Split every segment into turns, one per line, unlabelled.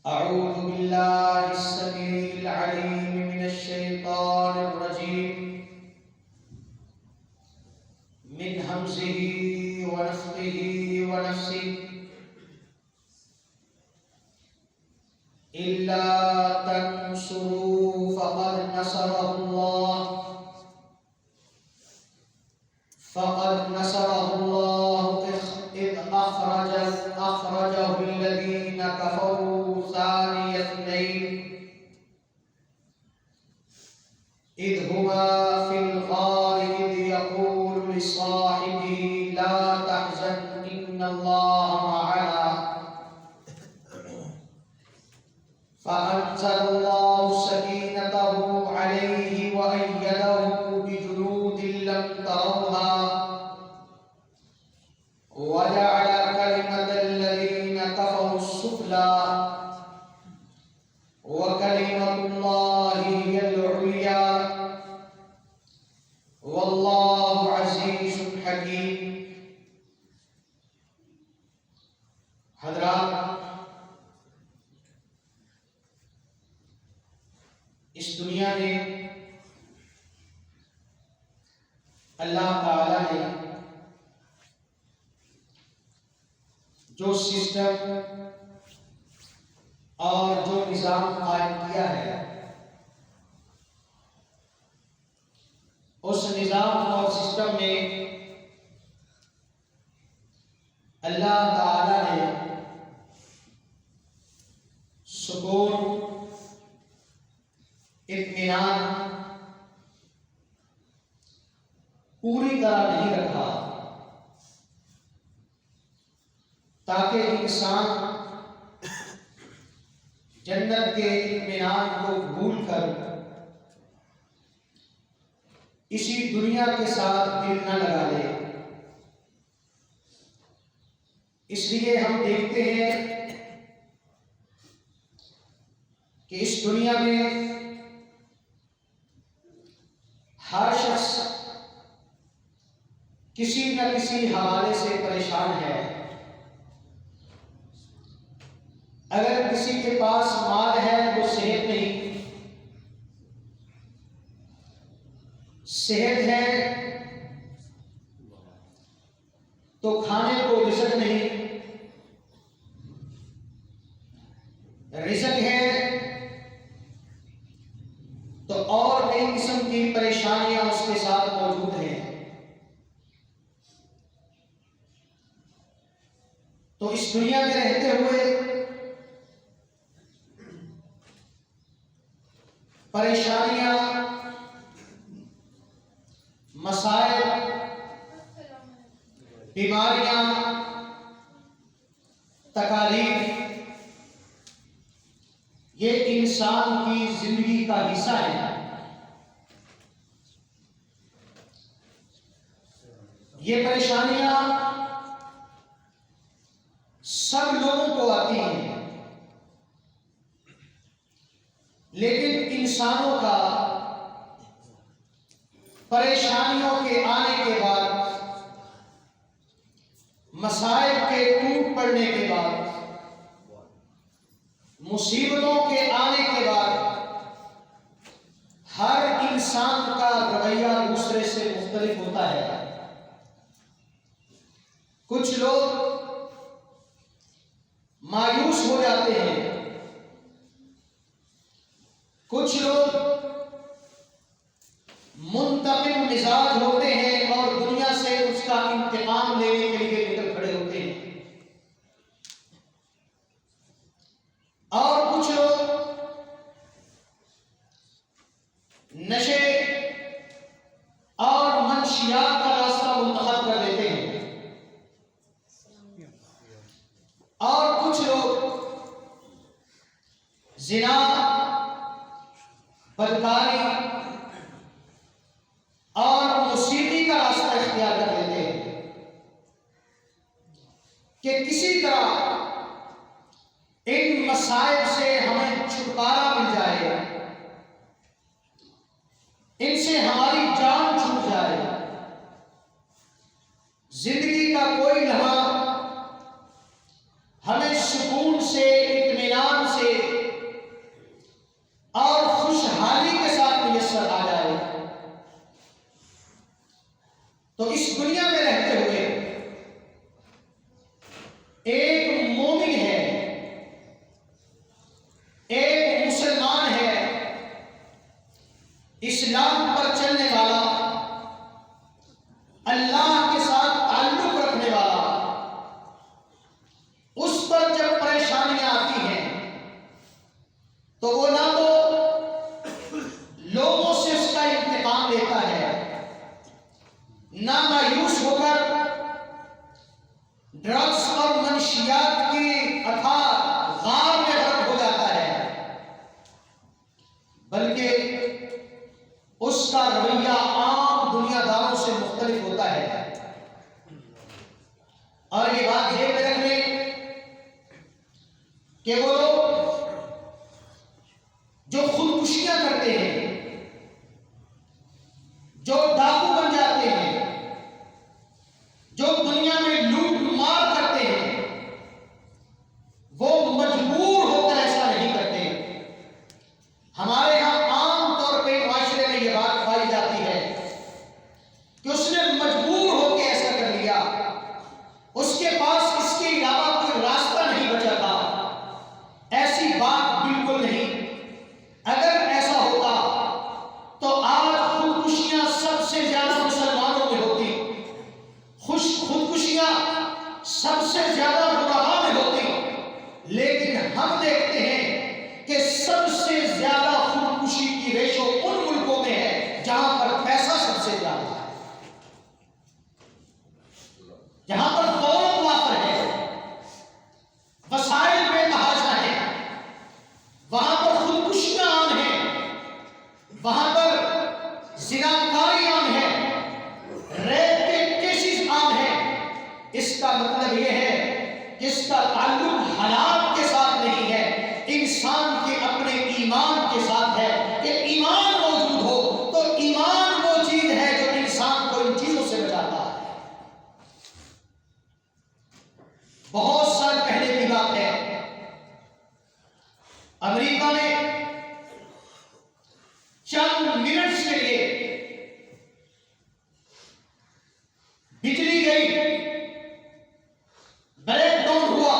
أعوذ بالله السميع العليم من الشيطان الرجيم من همزه ونفخه ونفسه إلا تنصروا فقد نصره الله إذ أخرجه الذين كفروا ثاني اثنين إذ هما في الغار إذ يقول لصاحبه لا تحزن إن الله معنا فأنزل الله سكينته عليه وأيده بجنود لم تروها وجعل كلمة الذين كفروا السفلى وكلمة الله هي العليا والله عزيز حكيم. حضرات، اس دنیا میں اللہ تعالی نے جو سسٹم اور جو نظام قائم کیا ہے، اس نظام اور سسٹم میں اللہ تعالی نے سکون، اطمینان پوری طرح نہیں رکھا تاکہ انسان جنت کے اطمینان کو بھول کر اسی دنیا کے ساتھ دل نہ لگا لے. اس لیے ہم دیکھتے ہیں کہ اس دنیا میں ہر شخص کسی نہ کسی حوالے سے پریشان ہے. اگر کسی کے پاس مال ہے وہ صحت نہیں، صحت ہے تو کھانے کو رزق نہیں، رزق ہے تو اور کئی قسم کی پریشانیاں اس کے ساتھ موجود ہیں. تو اس دنیا میں رہتے ہوئے پریشانیاں، مسائل، بیماریاں، تکالیف، یہ انسان کی زندگی کا حصہ ہے. یہ پریشانیاں سب لوگوں کو آتی ہیں، لیکن انسانوں کا پریشانیوں کے آنے کے بعد، مسائل کے ٹوٹ پڑنے کے بعد، مصیبتوں کے آنے کے بعد ہر انسان کا رویہ دوسرے سے مختلف ہوتا ہے. کچھ لوگ مایوس ہو جاتے ہیں، کچھ لوگ منتقم مزاج ہوتے ہیں اور دنیا سے اس کا انتقام لینے کے لیے نکل کھڑے ہوتے ہیں، اور کچھ لوگ نشے اور منشیات کا راستہ منتخب کر لیتے ہیں، اور کچھ لوگ زنا، بدکاری اور موسیقی کا راستہ اختیار کر لیتے ہیں کہ کسی طرح ان مسائل سے ہمیں چھٹکارا مل جائے، ان سے ہماری جان چھوٹ جائے، زندگی کا کوئی لمحہ ہمیں سکون سے، اطمینان سے تو وہ نہ تو لوگوں سے اس کا انتقام لیتا ہے، نہ مایوس ہو کر ڈرگس اور منشیات کی اتھاہ غار میں غرق ہو جاتا ہے، بلکہ اس کا رویہ عام دنیا داروں سے مختلف ہوتا ہے۔ اور یہ بات ذہن میں رکھ لیں کہ وہ لوگ جو خودکشیاں کرتے ہیں، جو ڈاکو بن جاتے ہیں، جو دنیا میں لوٹ مار کرتے ہیں، وہ مجبور ہو کر ایسا نہیں کرتے۔ ہمارے ہاں عام طور پہ معاشرے میں یہ بات پائی جاتی ہے کہ اس نے مجبور ہو کے ایسا کر لیا، اس کے پاس اس کے علاوہ کوئی راستہ نہیں بچا تھا۔ ایسی بات بالکل نہیں۔ اگر ایسا ہوتا تو آج خودکشیاں سب سے زیادہ مسلمانوں میں ہوتی، خودکشیاں سب سے زیادہ گناہوں میں ہوتی، لیکن ہم دیکھتے ہیں کہ سب سے زیادہ خودکشی کی ریشو ان ملکوں میں ہے جہاں پر پیسہ سب سے زیادہ ہے، جہاں پر دولت وافر ہے، وسائل بے تحاشا ہیں، وہاں پر خودکشیاں عام ہیں، وہاں پر زناکاری عام ہے، ریپ کے کیسز عام ہیں۔ اس کا مطلب یہ ہے کہ اس کا تعلق حالات کے ساتھ نہیں ہے، انسان کے اپنے ایمان کے ساتھ ہے کہ ایمان موجود ہو تو ایمان وہ چیز ہے جو انسان کو ان چیزوں سے بچاتا ہے۔ بہت سال پہلے کی بات ہے، امریکہ میں چند منٹس کے لیے بجلی گئی، بریک ڈاؤن ہوا،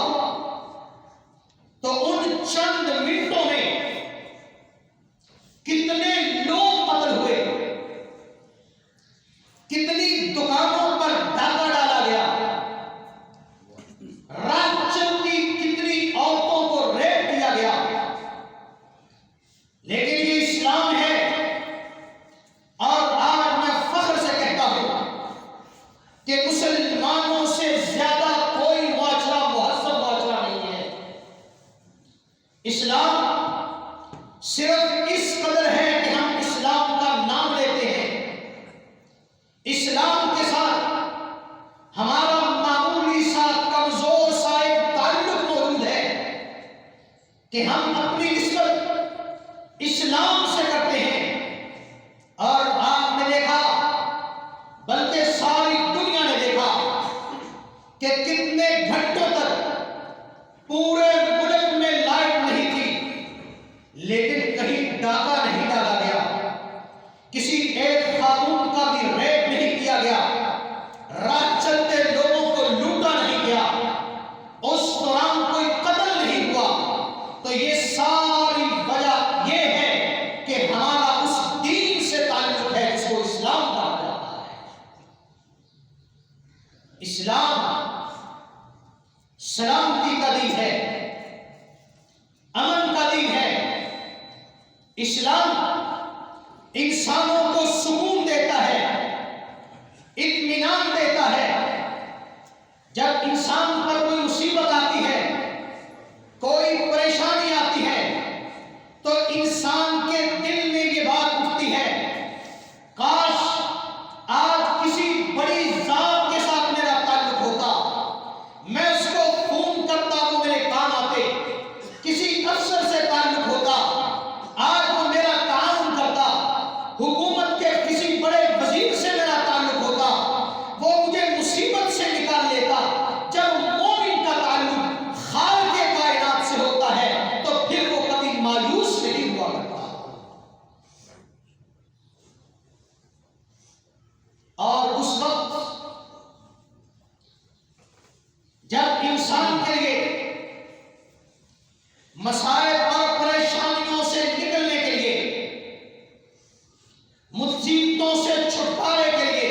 تو ان چند منٹوں میں کتنے لوگ قتل ہوئے، کتنی دکانوں پر ڈاکہ ڈالا گیا، رات چلتی کتنی عورتوں کو ریپ کیا گیا۔ لیکن یہ اسلام ہے، اور آج میں فخر سے کہتا ہوں کہ مسلمانوں سے زیادہ کوئی معاشرہ مہذب معاشرہ نہیں ہے۔ اسلام صرف اس قدر ہے کہ ہم اسلام کا نام لیتے ہیں، اسلام کے ساتھ ہمارا معمولی سا کمزور سا ایک تعلق موجود ہے کہ ہم اپنی نسبت اسلام سے کرتے ہیں۔ اور آپ نے دیکھا، بلکہ ساری دنیا نے دیکھا کہ کتنے گھنٹوں تک پورے ملک میں لائٹ نہیں تھی، لیکن کہیں ڈاکہ نہیں ڈالا گیا، کسی ایک خاتون کا بھی ریپ نہیں کیا گیا، رات چلتے لوگوں کو لوٹا نہیں گیا، اس دوران کوئی قتل نہیں ہوا۔ تو یہ ساری وجہ یہ ہے کہ ہمارا اس دین سے تعلق ہے جس کو اسلام کہا جاتا ہے۔ اسلام سلامتی کا دین ہے، امن کا دین ہے۔ اسلام انسانوں کو سکون دیتا ہے، اطمینان دیتا ہے۔ جب انسان پر کوئی مصیبت آتی ہے، کوئی پریشانی آتی ہے، تو انسان کے دل میں یہ بات اٹھتی ہے، کاش آج کسی بڑی ذات کے ساتھ میرا تعلق ہوتا، میں اس کو فون کرتا وہ میرے کام آتے، کسی افسر سے تعلق ہوتا، آج وہ میرا تعاون کرتا، حکومت کے کسی بڑے وزیر سے میرا تعلق ہوتا، وہ مجھے مصیبت سے نکال لیتا۔ جب مومن کا تعلق خالق کائنات سے ہوتا ہے تو پھر وہ کبھی مایوس نہیں ہوا کرتا۔ اور اس وقت جب انسان کے لیے مسائل اور پریشانیوں سے نکلنے کے لیے، مصیبتوں سے چھٹکارے کے لیے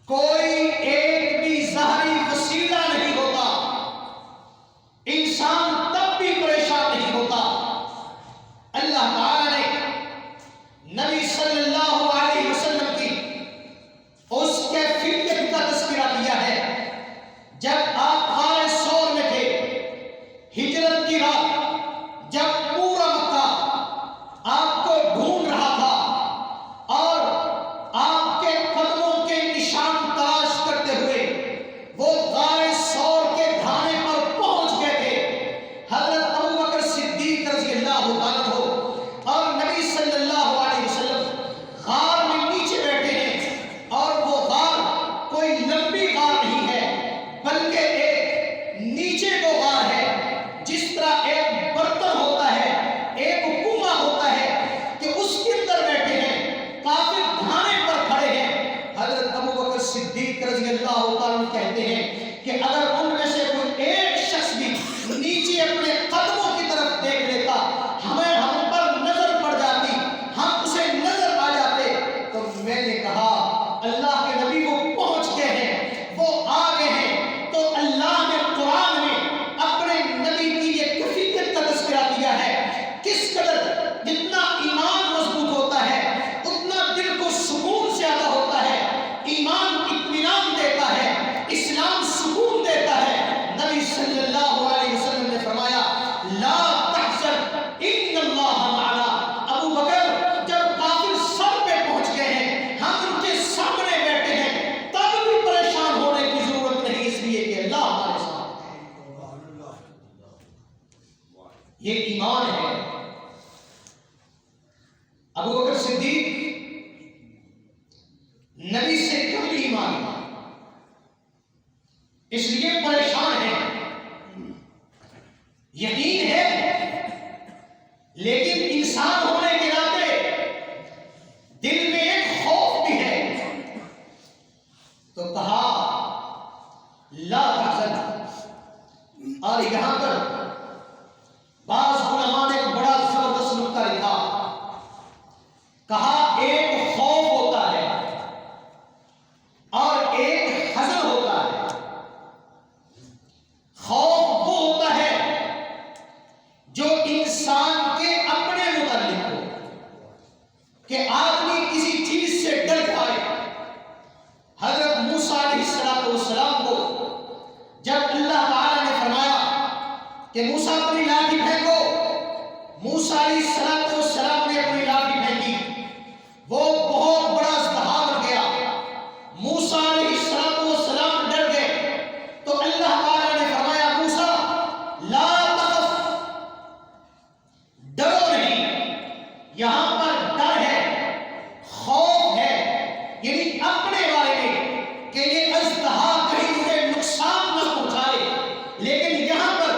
کوئی ایک بھی ظاہری وسیلہ نہیں ہوتا، انسان تب بھی پریشان نہیں ہوتا یہ ایمان ہے. ابو بکر صدیق نبی سے کم ایمان تھا، اس لیے پریشان ہے. یقین ہے لیکن انسان ہونے کے ناطے دل میں ایک خوف بھی ہے. تو کہا لا تحزن. اور یہاں پر بعض علماء نے ایک بڑا زبردست نکتہ لکھا. کہا ایک خوف ہوتا ہے اور ایک حزن ہوتا ہے. خوف وہ ہوتا ہے جو انسان کے اپنے متعلق ہو کہ آدمی کسی چیز سے ڈر جائے. حضرت موسیٰ علیہ السلام کو جب اللہ تعالی نے فرمایا کہ موسیٰ اپنی لاٹھی پھینکو، موسیٰ علیہ السلام نے اپنی لاٹھی پھینکی، وہ بہت بڑا اژدہا بن گیا. موسیٰ علیہ السلام ڈر گئے تو اللہ تعالی نے فرمایا موسیٰ لا تخف، ڈرو نہیں. یہاں پر ڈر ہے، خوف ہے، یعنی اپنے بارے میں کہ یہ اژدہا کہیں مجھے نقصان نہ پہنچائے. لیکن یہاں پر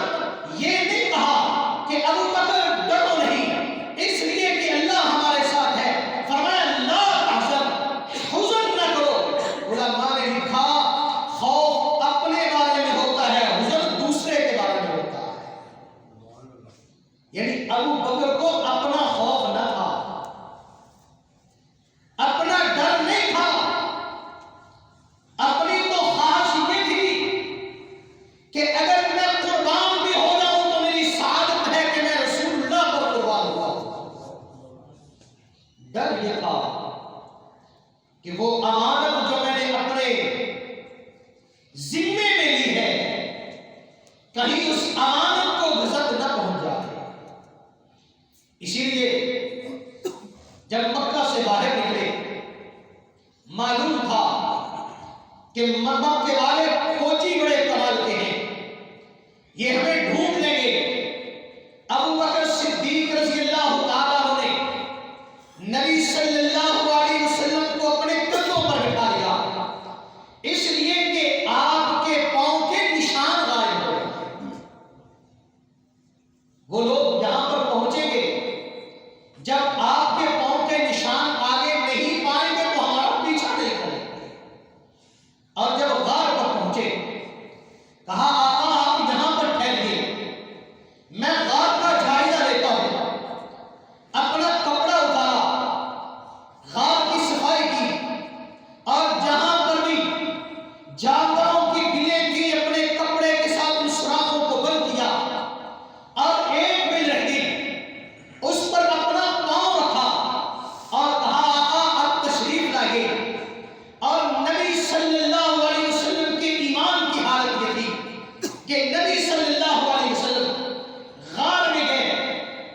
یہ نہیں کہا کہ ابو بکر ڈرو نہیں، اس لیے کہ اللہ ہمارے ساتھ ہے. فرمایا لا تحزن، حزن نہ کرو. علماء نے لکھا خوف اپنے بارے میں ہوتا ہے، حزن دوسرے کے بارے میں ہوتا ہے. یعنی ابو بکر کو اپنا خوف نہ تھا، اپنا ڈر نہیں تھا. اپنی تو خواہش یہ تھی کہ اگر میں قربان بھی ہو جاؤں تو میری سعادت ہے کہ میں رسول اللہ پر قربان ہوا. ڈر یہ تھا کہ وہ امانت جو میں نے اپنے ذمے میں لی ہے کہیں اس امانت کو غضب نہ پہنچ جائے. اسی لیے جب مکہ سے باہر نکلے معلوم تھا کہ مکہ کے والے فوجی بڑے کمال کے ہیں، یہ ہمیں ڈھونڈ لیں گے. ابو بکر صدیق رضی اللہ تعالیٰ عنہ نے نبی صلی اللہ علیہ وسلم کو اپنے کندھوں پر بٹھا لیا، اس لیے کہ آپ کے پاؤں کے نشان غائب ہو گئے. وہ لوگ یہاں پر پہنچیں گے، جب آپ کے پاؤں کے نشان آگے نہیں پائیں گے تو ہمارا پیچھا نہیں کریں گے. اور جب غار پر پہنچے کہا آقا آپ یہاں پر ٹھہریے، میں غار کا جائزہ لیتا ہوں. اپنا کپڑا اتارا، غار کی صفائی کی، اور جہاں پر بھی جانوروں کی بلیں تھی اپنے کپڑے کے ساتھ ان سوراخوں کو بند کیا، اور ایک بل رہ گئی اس پر اپنا پاؤں رکھا اور کہا آقا اب تشریف لائیے. اور نبی صلی اللہ علیہ وسلم کے ایمان کی حالت یہ تھی کہ نبی صلی اللہ علیہ وسلم غار میں گئے،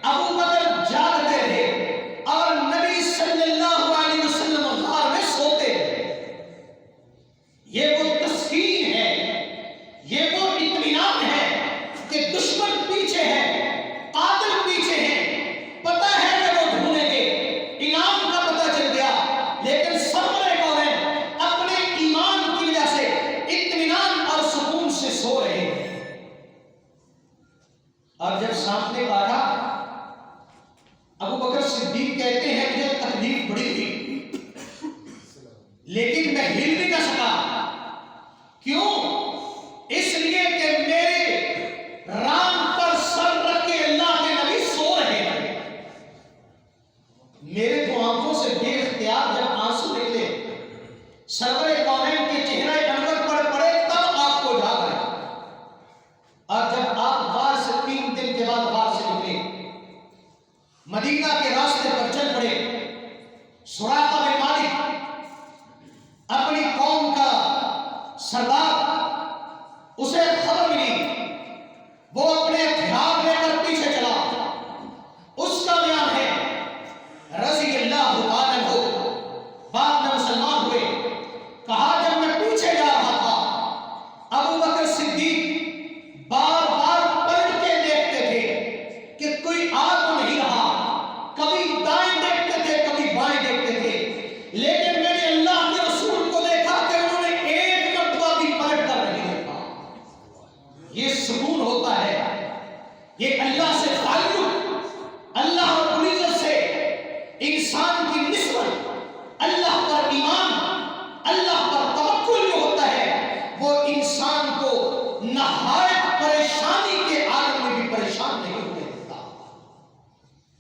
ابو بکر جاگتے رہے اور نبی صلی اللہ علیہ وسلم غار میں سوتے رہے. یہ وہ تسکین ہے، یہ وہ اطمینان ہے کہ دشمن پیچھے ہے، قاتل پیچھے ہے، پتہ ہے کہ وہ ڈھونڈیں گے، انعام کا پتہ چل گیا، لیکن سرور کونین اپنے ایمان کی وجہ سے اطمینان اور سکون سے سو رہے ہیں. اور جب سانپ نے کاٹا ابو بکر صدیق کہتے ہیں مجھے تکلیف بڑی تھی لیکن میں ہل بھی نہ سکا. کیوں؟ اس لیے کہ میرے رام پر سر رکھ کے اللہ کے نبی سو رہے ہیں. میرے تو آنکھوں سے بے اختیار جب آنسو نکلے، سرور کونین کے چہرے انور پر پڑے تب آپ کو جاگ آیا. اور جب آپ غار سے 3 دن کے بعد غار سے نکلے، مدینہ کے راستے پر چل پڑے، سراقہ بن مالک اپنی قوم کا سردار، اسے خبر ملی، وہ اپنے ہتھیار لے کر پیچھے چلا. اس کا بیان ہے رضی اللہ تعالیٰ عنہ بعد میں مسلمان ہوئے. کہا جب میں پیچھے جا رہا تھا ابو بکر صدیق بار بار پلٹ کے دیکھتے تھے کہ یہ اللہ سے تعلق، اللہ رب العزت سے انسان کی نسبت، اللہ پر ایمان، اللہ پر توکل جو ہوتا ہے وہ انسان کو نہایت پریشانی کے عالم میں بھی پریشان نہیں ہونے دیتا۔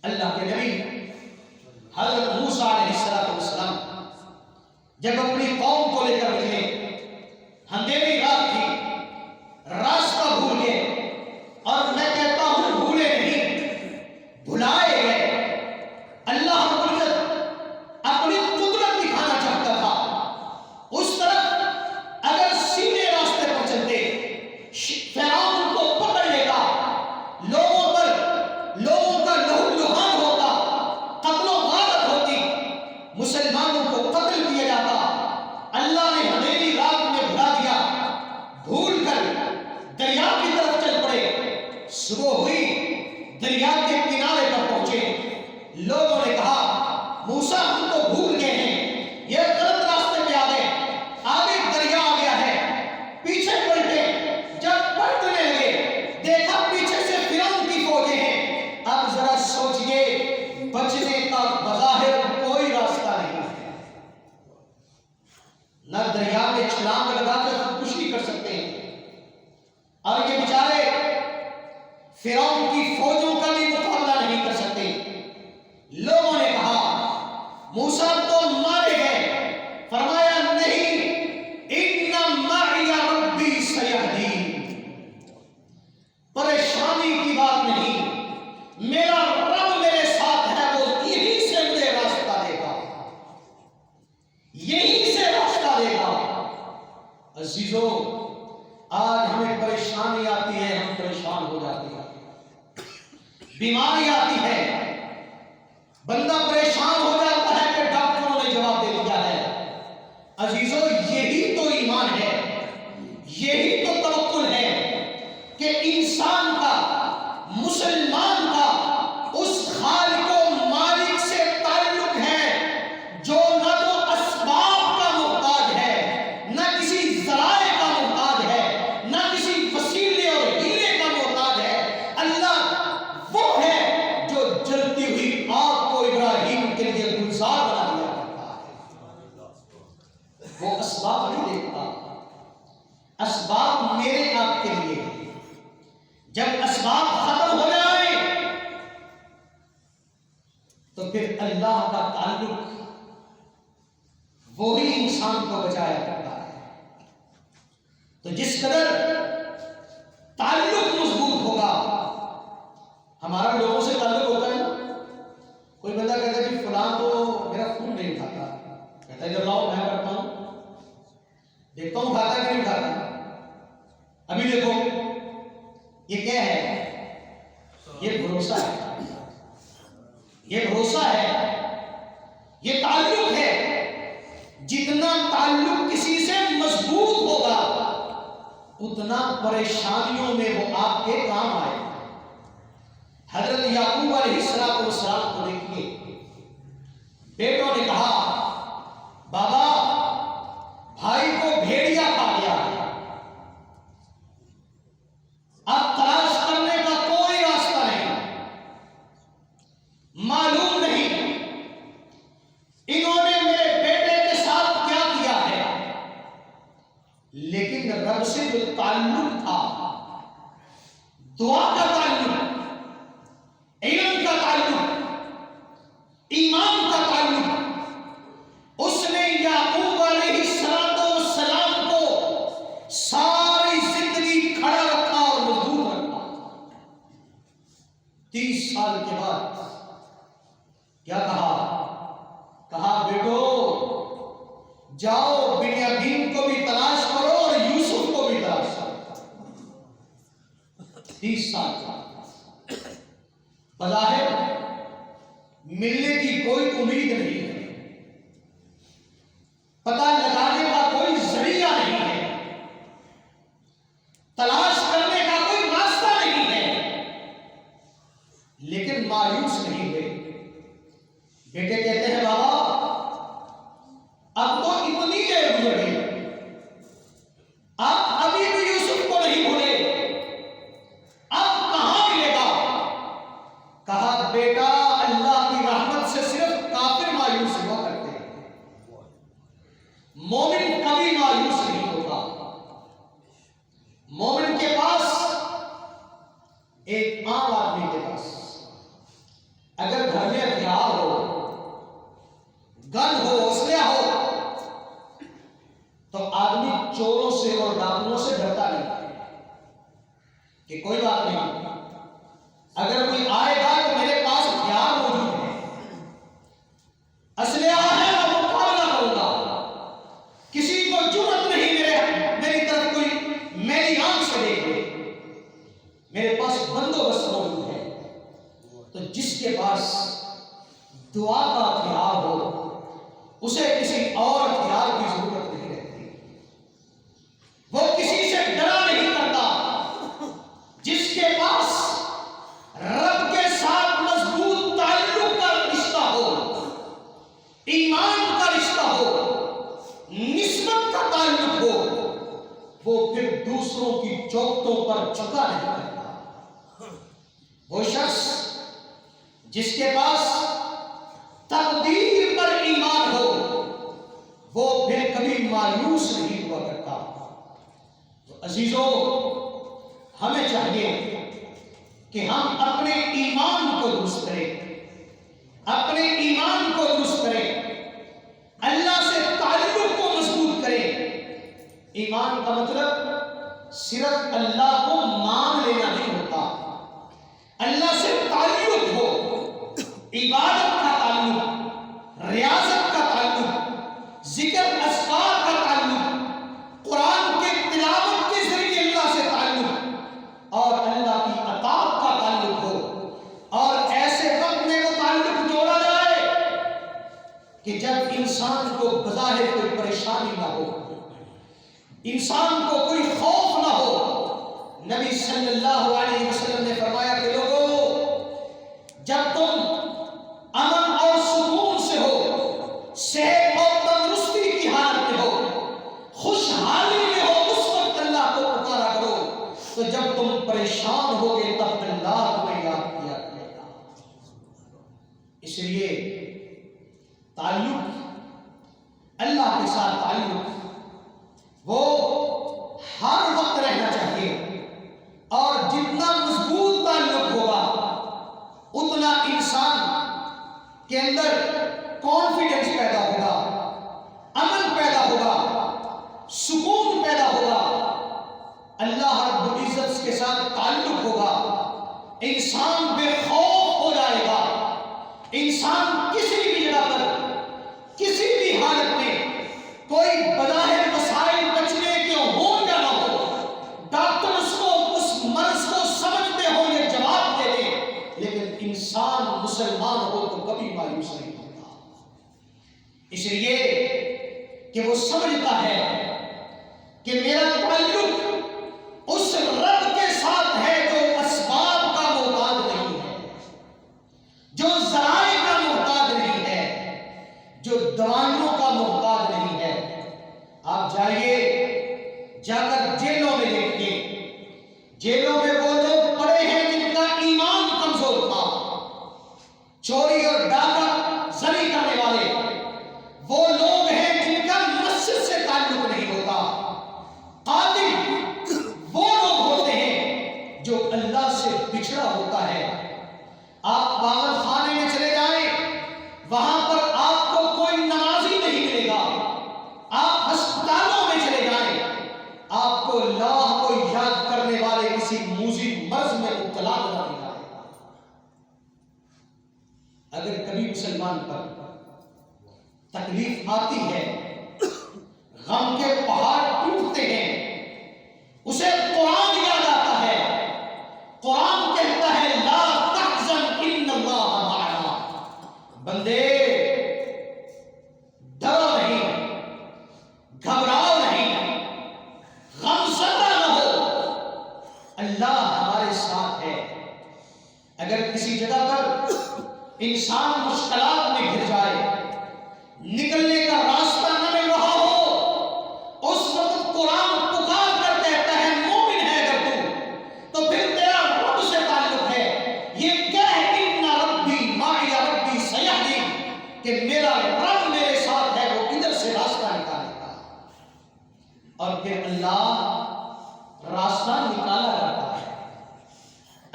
اللہ کے نبی حضرت موسیٰ علیہ السلام جب اپنی قوم کو لے کر نکلے، اندھیری رات تھی، راستہ بھول گئے، اور میں کہتا ہوں بھولے نہیں، بھلائے گئے۔ اللہ رب العزت اپنی قدرت دکھانا چاہتا تھا۔ اس طرف اگر سیدھے راستے پر چلتے فرعون کو پکڑ لیتا، لوگوں کا لہو لہان ہوتا، قتل و غارت ہوتی، مسلمانوں کو قتل کیا جاتا۔ اللہ نے اندھیری رات میں بھلا دیا، بھول کر دریا کی طرف چل پڑے۔ صبح ہوئی، دریا کے کنارے پر پہنچے، لوگوں نے کہا موسیٰ ہم تو بھول گئے ہیں، یہ غلط راستے پہ آ گئے، آگے دریا آ گیا ہے۔ پیچھے پلٹے، جب پلٹنے لگے دیکھا پیچھے سے فرعون کی فوجیں ہیں۔ اب ذرا سوچئے، بچنے کا بظاہر کوئی راستہ نہیں ہے، نہ دریا میں چھلانگ لگا کر خودکشی کر سکتے ہیں، اور یہ بیچارے فرعون کی فوجوں کا بھی مقابلہ نہیں کر سکتے۔ لوگوں نے کہا موسیٰ تو مارے گئے، فرمایا نہیں، ان معی ربی سیہدین، پریشانی کی بات نہیں، میرا رب میرے ساتھ ہے، وہ یہی سے مجھے راستہ دے گا، یہی سے راستہ دے گا۔ عزیزو، آج ہمیں پریشانی آتی ہے، ہم پریشان ہو جاتے ہیں، بیماری آتی ہے، بندہ پریشان ہو جاتا ہے کہ ڈاکٹروں نے جواب دے دیا ہے۔ عزیزو، یہی تو ایمان ہے، یہی تو توکل ہے کہ انسان کا، مسلمان کا اس خالق و مالک سے تعلق ہے جو نہ تو اسباب کا محتاج ہے، نہ کسی ذرائع کا محتاج ہے، نہ کسی وسیلے اور ہیلے کا محتاج ہے۔ اللہ وہ ہے جو جلتی ہوئی آگ کو ابراہیم کے لیے گلزار بنا دیا کرتا ہے، وہ اسباب نہیں دیکھتا، اسباب میرے آپ کے لیے ہیں۔ جب اسباب ختم ہو جائیں تو پھر اللہ کا تعلق وہی انسان کو بچایا کرتا ہے۔ تو جس قدر تعلق مضبوط ہوگا، ہمارا لوگوں سے تعلق ہوتا ہے نا، کوئی بندہ کہتا ہے کہ فلاں تو میرا فون نہیں اٹھاتا، کہتا ہے جب لاؤ میں کرتا ہوں، دیکھتا ہوں کھاتا کہ نہیں کھاتا۔ ابھی دیکھو یہ کیا ہے، یہ بھروسہ ہے، یہ بھروسہ ہے، یہ تعلق ہے۔ جتنا تعلق کسی سے مضبوط ہوگا اتنا پریشانیوں میں وہ آپ کے کام آئے گا۔ حضرت یعقوب علیہ السلام کو دیکھیے، بیٹوں نے کہا بابا بھائی کو بھیڑیا کھا گیا ہے، اب تلاش کرنے کا کوئی راستہ نہیں، معلوم نہیں انہوں نے میرے بیٹے کے ساتھ کیا کیا ہے، لیکن رب سے جو تعلق تھا، دعا کا تعلق، علم کا تعلق، ایمان کا تعلق، اس نے یعقوب علیہ السلام کو ساری زندگی کھڑا رکھا اور مضبوط رکھا۔ 30 سال کے بعد کیا کہا بیٹو جاؤ بنیامین کو بھی تلاش کرو اور یوسف کو بھی تلاش کرو۔ 30 سال کا بظاہر ملنے کی کوئی امید نہیں ہے، پتہ لگانے کا کوئی ذریعہ نہیں ہے، تلاش کرنے کا کوئی راستہ نہیں ہے، لیکن مایوس نہیں ہوئے۔ بیٹے کہتے ہیں بابا اب تو اتنی دیر گزر گئی، آپ ابھی بھی یوسف کو نہیں بھولے، اب کہاں ملے گا؟ ایک عام آدمی کے پاس اگر گھر میں ہتھیار ہو، گن ہو، اسلحہ ہو، تو آدمی چوروں سے اور ڈاکوؤں سے ڈرتا نہیں کہ کوئی بات نہیں، اگر کوئی آئے گا تو میرے پاس ہتھیار موجود ہے، اسلحہ ہے، میں مقابلہ کروں گا، کسی کو جرأت نہیں میری طرف کوئی میری آنکھ سے دیکھ لے، میرے پاس بندوبست موجود ہے۔ تو جس کے پاس دعا کا ہتھیار ہو اسے کسی اور ہتھیار کی ضرورت نہیں رہتی، وہ کسی سے ڈرا نہیں کرتا۔ جس کے پاس رب کے ساتھ مضبوط تعلق کا رشتہ ہو، ایمان کا رشتہ ہو، نسبت کا تعلق ہو، وہ پھر دوسروں کی چوکٹوں پر جھکا نہیں کرتا۔ وہ شخص جس کے پاس تقدیر پر ایمان ہو وہ پھر کبھی مایوس نہیں ہوا کرتا۔ تو عزیزوں، ہمیں چاہیے کہ ہم اپنے ایمان کو درست کریں، اپنے ایمان کو درست کریں، اللہ سے تعلق کو مضبوط کریں۔ ایمان کا مطلب صرف اللہ کو مان لینا نہیں ہوتا، اللہ سے تعلق ہو، عبادت کا تعلق، ریاضت کا تعلق، ذکر اذکار کا تعلق، قرآن کے تلاوت کے ذریعے اللہ سے تعلق اور اللہ کی اطاعت کا تعلق ہو، اور ایسے وقت میں وہ تعلق جوڑا جائے کہ جب انسان کو بظاہر کوئی پریشانی نہ ہو، انسان کو کوئی خوف نہ ہو۔ نبی صلی اللہ علیہ وسلم نے فرمایا کہ لوگوں، جب تم امن اور سکون سے ہو، صحت اور تندرستی کی حالت میں ہو، خوشحالی میں ہو، اس وقت اللہ کو پکارا کرو، تو جب تم پریشان ہوگے تب اللہ تمہیں یاد کیا کرے گا۔ اس لیے تعلق، اللہ کے ساتھ تعلق وہ ہر وقت رہنا چاہیے، اور جتنا مضبوط تعلق ہوگا اتنا انسان کے اندر کانفیڈنس پیدا ہوگا، امن پیدا ہوگا، سکون پیدا ہوگا، اللہ رب العزت کے ساتھ تعلق ہوگا، انسان بے خوف ہو جائے گا، انسان کسی بھی جگہ پر، کسی بھی حالت میں، کوئی بظاہر مسائل بچنے کے ہو یا نہ ہو، ڈاکٹر اس کو اس مرض کو سمجھتے ہو یا جواب دے دے، لیکن انسان مسلمان ہو تو کبھی مایوس نہیں ہوتا، اس لیے کہ وہ سمجھتا ہے کہ میرا تعلق اس رب کے ساتھ ہے جو اسباب کا محتاج نہیں ہے، جو ذرائع کا محتاج نہیں ہے، جو دوائیوں کا محتاج نہیں ہے۔ آپ جائیے، جا کر جیلوں میں دیکھیے، جیلوں میں وہ لوگ پڑے ہیں جن کا ایمان کمزور تھا، چوری اور ڈاکہ زنی کرنے والے، وہ لوگ ہیں جن کا مسجد سے تعلق نہیں ہوتا، قاتل وہ لوگ ہوتے ہیں جو اللہ سے بچھڑا ہوتا ہے۔ آپ باغ خانے میں چلے جائیں، وہاں پر آپ کو کوئی نمازی نہیں ملے گا، آپ ہسپتالوں میں چلے جائیں، آپ کو اللہ کو یاد کرنے والے کسی موذی مرض میں مبتلا نہ ملے گا۔ اگر کبھی مسلمان پر تکلیف آتی ہے، غم کے پہاڑ ٹوٹتے ہیں، اسے قرآن یاد آتا ہے، قرآن کہتا ہے لا تحزن ان اللہ معنا، بندے ڈرو نہیں، گھبراؤ نہیں، غم زدہ نہ ہو، اللہ ہمارے ساتھ ہے۔ اگر کسی جگہ پر انسان مشکلات میں گر جائے، نکلنے کا راستہ نہ مل رہا ہو، اس وقت قرآن پکار کر کہتا ہے مومن ہے اگر تو پھر تیرا رب سے تعلق ہے، یہ کہہ ان ربی معی ربی سیہدین، کہ میرا رب میرے ساتھ ہے، وہ ادھر سے راستہ نکالے گا، اور پھر اللہ راستہ نکالا جاتا ہے،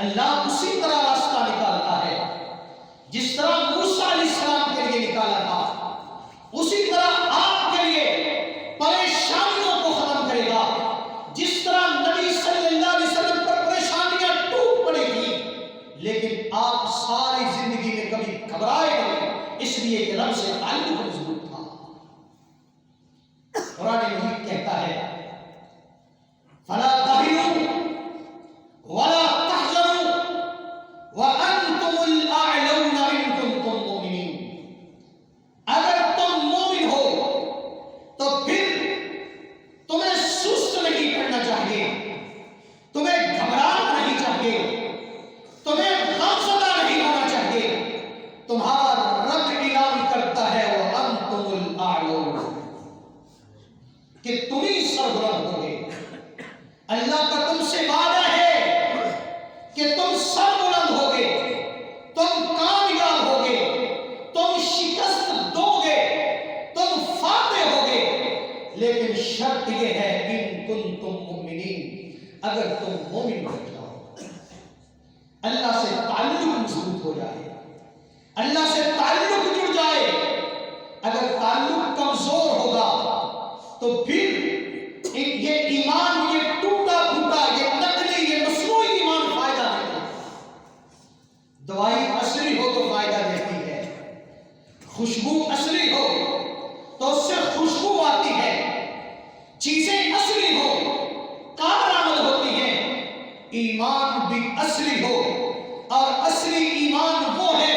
اللہ اسی طرح راستہ نکالتا ہے جس طرح موسیٰ علیہ السلام کے لیے نکالا تھا، اسی طرح آپ کے لیے پریشانیوں کو ختم کرے گا، جس طرح نبی صلی اللہ علیہ وسلم پر پریشانیاں ٹوٹ پڑی تھی لیکن آپ ساری زندگی میں کبھی گھبرائے نہیں، اس لیے کہ رب سے تعلق مضبوط تھا۔ قرآن مجید کہتا ہے فلا تهنوا ولا تحزنوا وانتم الاعلون ان کنتم مؤمنین، اگر تم مومن ہو تو پھر تمہیں سست نہیں پڑنا چاہیے، تمہیں گھبرانا نہیں چاہیے، تمہیں غمزدہ نہیں ہونا چاہیے، تمہارا رب اعلان کرتا ہے وانتم الاعلون کہ تم ہی سربلند ہوگے۔ اللہ کا تم سے وعدہ ہے کہ تم سربلند ہوگے، تم کامیاب ہوگے، تم شکست دو گے، تم فاتح ہوگے، لیکن شرط یہ ہے ان کنتم مؤمنین، اگر تم مومن بن جاؤ، اللہ سے تعلق مضبوط ہو جائے، اللہ سے تعلق جڑ جائے۔ اگر تعلق کمزور ہوگا تو پھر یہ ایمان، یہ ٹوٹا پھوٹا، یہ نقلی، یہ مصنوعی ایمان فائدہ نہیں دیتا۔ دوائی اصلی ہو تو فائدہ دیتی ہے، خوشبو اصلی ہو تو اس سے خوشبو آتی ہے، چیزیں اصلی ہو کارآمد ہوتی ہیں۔ ایمان بھی اصلی ہو، اور اصلی ایمان وہ ہے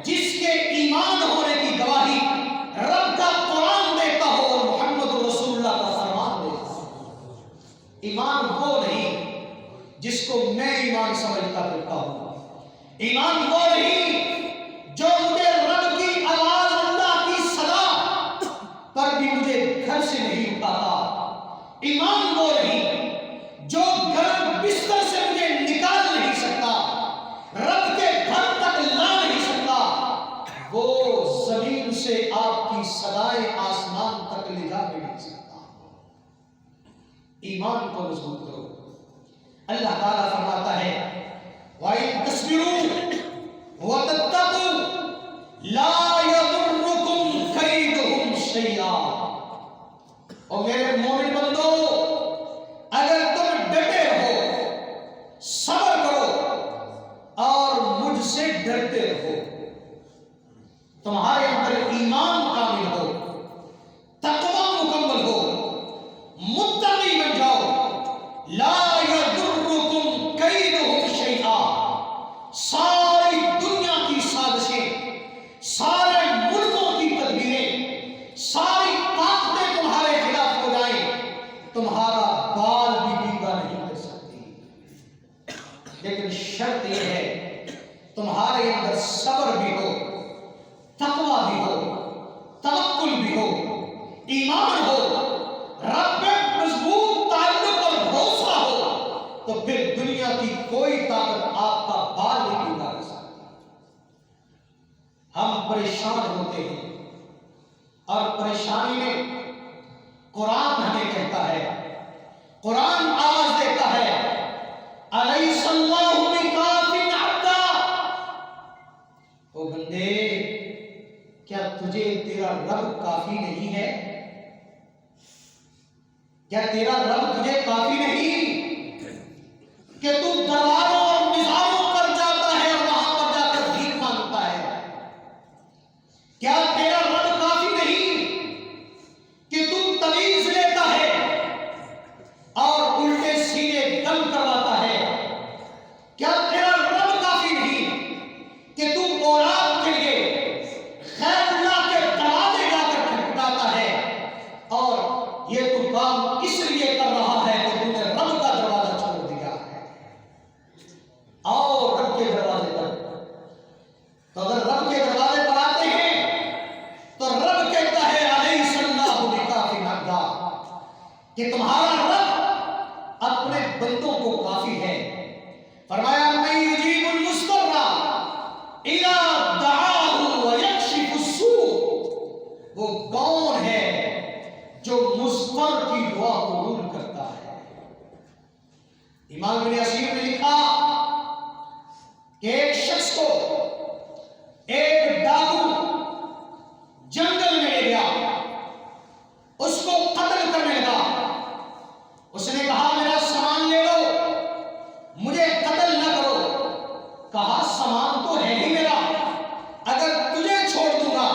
جس کے ایمان ہونے کی گواہی رب کا قرآن دیتا ہو اور محمد رسول اللہ کا فرمان دیتا ہو۔ ایمان وہ نہیں جس کو میں ایمان سمجھتا پھرتا ہوں، ایمان وہ نہیں جو مجھے رب کی آواز، اللہ کی صدا پر بھی مجھے گھر سے نہیں اٹھاتا، ایمان وہ نہیں جو گرم بستر سے مجھے نکال نہیں سکتا، رب کے گھر تک لا نہیں سکتا، وہ زمین سے آپ کی صدائے آسمان تک لے جا بھی نہیں سکتا۔ ایمان کو مضبوط کرو۔ اللہ تعالیٰ فرماتا ہے وَإِن تَصْبِرُوا وَتَتَّقُوا لَا يَضُرُّكُمْ كَيْدُهُمْ شَيْئًا۔ اور میرے مومن بندو، اگر تم ڈٹے رہو، صبر کرو اور مجھ سے ڈرتے رہو، تمہارے اندر ایمان کامل ہو، تقوی مکمل ہو، متقی بن جاؤ، لا یضرکم کیدہم شیئا، ساری دنیا کی سازشیں، سارے ملکوں کی تدبیریں، ساری طاقتیں تمہارے خلاف ہو جائیں، تمہارا بال بھی بیگا نہیں کر سکتی، لیکن شرط یہ ہے تمہارے اندر صبر بھی ہو، تقوی بھی ہو، توکل بھی ہو، ایمان ہو، رب پہ مضبوط تعلق اور بھروسہ ہو، تو پھر دنیا کی کوئی طاقت آپ کا بال نہیں بگاڑ سکتی۔ ہم پریشان ہوتے ہیں اور پریشانی میں قرآن ہمیں کہتا ہے، قرآن آواز دیتا ہے الیس اللہ بکاف عبدا، او بندے کیا تجھے تیرا رب کافی نہیں ہے؟ کیا تیرا رب تجھے کافی نہیں کہ تو درباروں اور مزاروں پر جاتا ہے اور وہاں پر جا کر بھیک مانگتا ہے؟ کیا تیرا رب کافی نہیں کہ تو تویز لیتا ہے اور الٹے سینے دم کرواتا ہے؟ کیا تیرا رب کافی نہیں کہ تو اولاد کے لیے خیر اللہ کے دروازے جا کر کھٹکھٹاتا ہے، اور یہ تو کام اس لیے کر رہا ہے کہ تم نے رب کا دروازہ چھوڑ دیا ہے؟ اور رب کے دروازے پر، تو اگر رب کے دروازے پر آتے ہیں تو رب کہتا ہے الیس اللہ بکاف عبدا، کہ تمہارا رب اپنے بندوں کو کافی ہے۔ فرمایا من یجیب المضطر اذا دعاہ ویکشف السوء، وہ کون ہے جو مضطر کی دعا قبول کرتا ہے؟ امام ابن اسیر نے لکھا کہ ایک شخص کو ایک ڈاکو جنگل میں لے گیا، اس کو قتل کرنے لگا۔ اس نے کہا میرا سامان لے لو، مجھے قتل نہ کرو۔ کہا سامان تو ہے ہی میرا، اگر تجھے چھوڑ دوں گا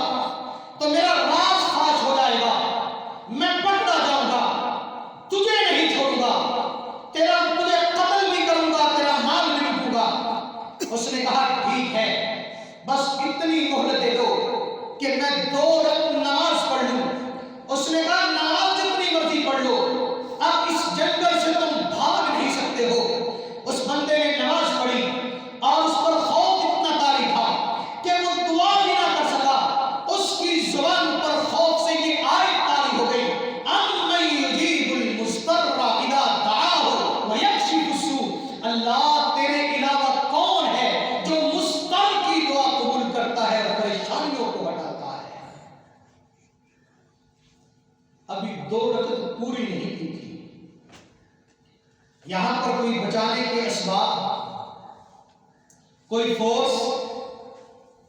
تو میرا راز فاش ہو جائے گا، میں پکڑا جاؤں گا، تجھے نہیں چھوڑوں گا، تجھے قتل بھی کروں گا، تیرا مال بھی لوٹوں گا۔ اس نے کہا ٹھیک ہے، بس اتنی مہلت دے دو کہ میں 2 رکعت نماز پڑھ لوں۔ اس نے کہا نماز جتنی مرضی پڑھ لو، اب اس جنگل سے تم بھاگ نہیں سکتے ہو۔ اس بندے نے نماز پڑھی اور اس پر خوف اتنا طاری تھا کہ وہ دعا بھی نہ کر سکا۔ اس کی زبان پر خوف سے یہ آیت طاری ہو گئی، اَمَّن يُجِيبُ الْمُضْطَرَّ إِذَا دَعَاهُ وَيَكْشِفُ السُّوءَ۔ اللہ تیرے علاوہ کون ہے جو مضطر کی دعا قبول کرتا ہے اور پریشانیوں کو ہٹاتا ہے؟ ابھی 2 رکعت پوری نہیں کی تھی، یہاں پر کوئی بچانے کے اسباب، کوئی فورس،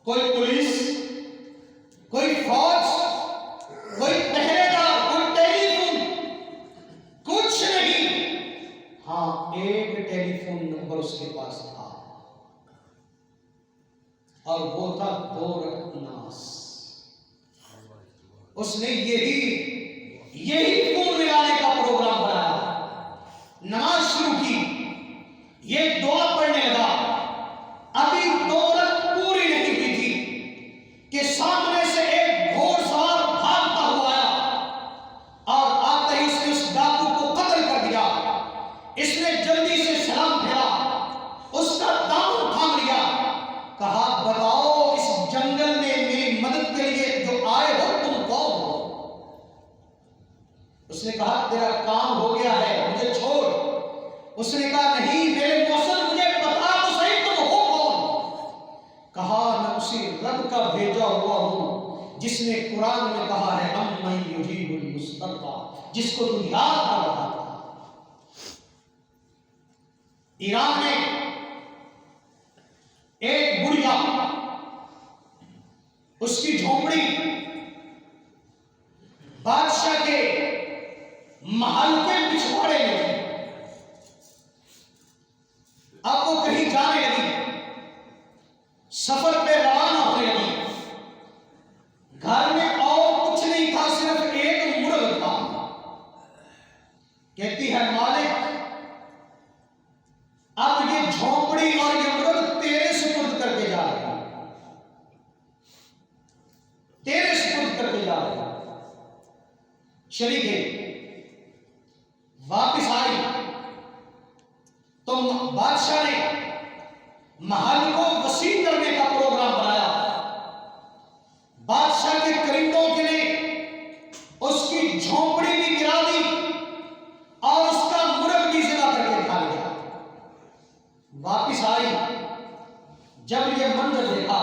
کوئی پولیس، کوئی فوج، کوئی پہرے دار، کوئی ٹیلی فون، کچھ نہیں۔ ہاں ایک ٹیلی فون نمبر اس کے پاس تھا اور وہ تھا 2 رکعت نماز۔ اس نے یہی فون ملانے کا پروگرام بنایا، نماز شروع کی، یہ دعا پڑھنے لگا۔ ابھی 2 رکعت پوری نہیں ہوئی تھی کہ سامنے سے ایک گھوڑ سوار بھاگتا ہوا آیا اور آتے ہی اس نے اس ڈاکو کو قتل کر دیا۔ اس نے جلدی سے سلام پھیرا، اس کا دامن تھام لیا، کہا بتاؤ اس جنگل میں میری مدد کے لیے جو آئے ہو تم کون ہو؟ اس نے کہا تیرا کام ہو گیا ہے، مجھے چھوڑ۔ اس نے کہا نہیں میرے موصل، مجھے بتا تو صحیح تم ہو کون؟ کہا میں اسی رب کا بھیجا ہوا ہوں جس نے قرآن میں کہا ہے اَمَّن يُجِيبُ الْمُضْطَرَّ، جس کو تو یاد کر رہا تھا۔ ایران میں ایک بڑھیا، اس کی جھونپڑی بادشاہ کے محل کے پچھواڑے میں تھی۔ اب وہ کہیں جانے لگی، سفر پہ روانہ ہونے لگی۔ گھر میں اور کچھ نہیں تھا، صرف ایک مرغ تھا۔ کہتی ہے مالک اب یہ جھونپڑی اور یہ مرغ تیرے سپرد کر کے جا رہے ہیں، تیرے سپرد کر کے جا رہے ہیں۔ چلی گئی، واپس آئی تو بادشاہ نے محل کو وسیع کرنے کا پروگرام بنایا۔ بادشاہ کے کرندوں کے نے اس کی جھونپڑی بھی گرا دی اور اس کا مرغ بھی ذبح کر کے کھا لیا۔ واپس آئی، جب یہ منظر دیکھا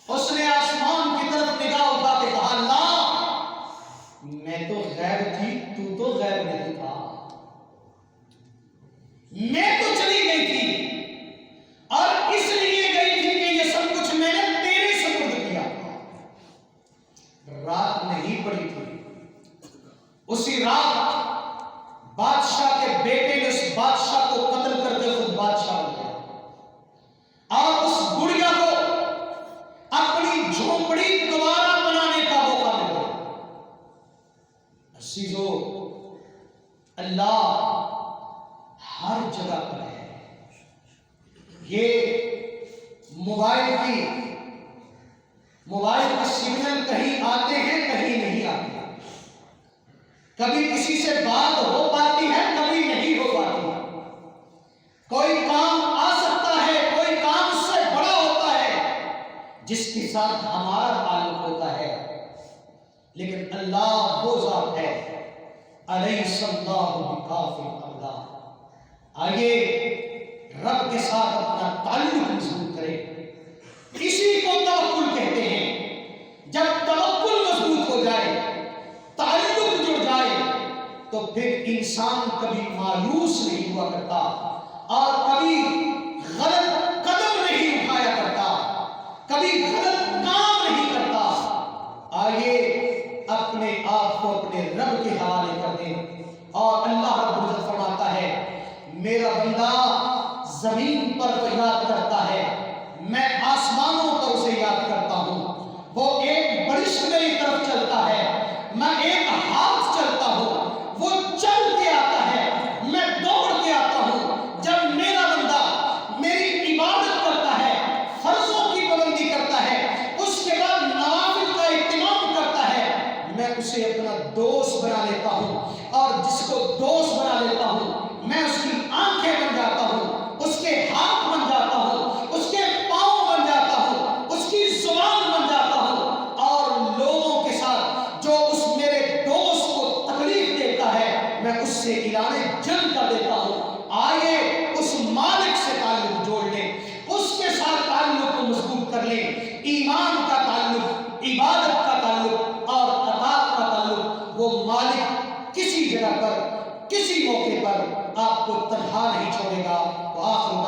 اس نے آسمان کی طرف نگاہ اٹھا کے کہا اللہ میں تو غیب تھی، تو غیب نہیں تھا، میں تو چلی گئی تھی اور اس لیے گئی تھی کہ یہ سب کچھ میں نے تیرے سپرد کیا تھا۔ رات نہیں پڑی تھی، اسی رات بادشاہ کے بیٹے نے اس بادشاہ کو قتل کر کے خود بادشاہ ہو گیا اور اس گڑیا کو اپنی جھونپڑی دوبارہ بنانے کا موقع مل گیا۔ عزیزو، اللہ ہر جگہ پر ہے۔ یہ موبائل کا سگنل کہیں آتے ہیں کہیں نہیں آتے، کبھی کسی سے بات ہو پاتی ہے کبھی نہیں ہو پاتی ہے، کوئی کام آ سکتا ہے کوئی کام اس سے بڑا ہوتا ہے جس کے ساتھ ہمارا تعلق ہوتا ہے، لیکن اللہ وہ ذات ہے الیس اللہ بکاف عبدہ۔ آئیے رب کے ساتھ اپنا تعلق مضبوط کریں، اسی کو توکل کہتے ہیں۔ جب توکل مضبوط ہو جائے، تعلق جڑ جائے تو پھر انسان کبھی مایوس نہیں ہوا کرتا اور کبھی غلط قدم آپ کو تنہا نہیں چھوڑے گا. وآخر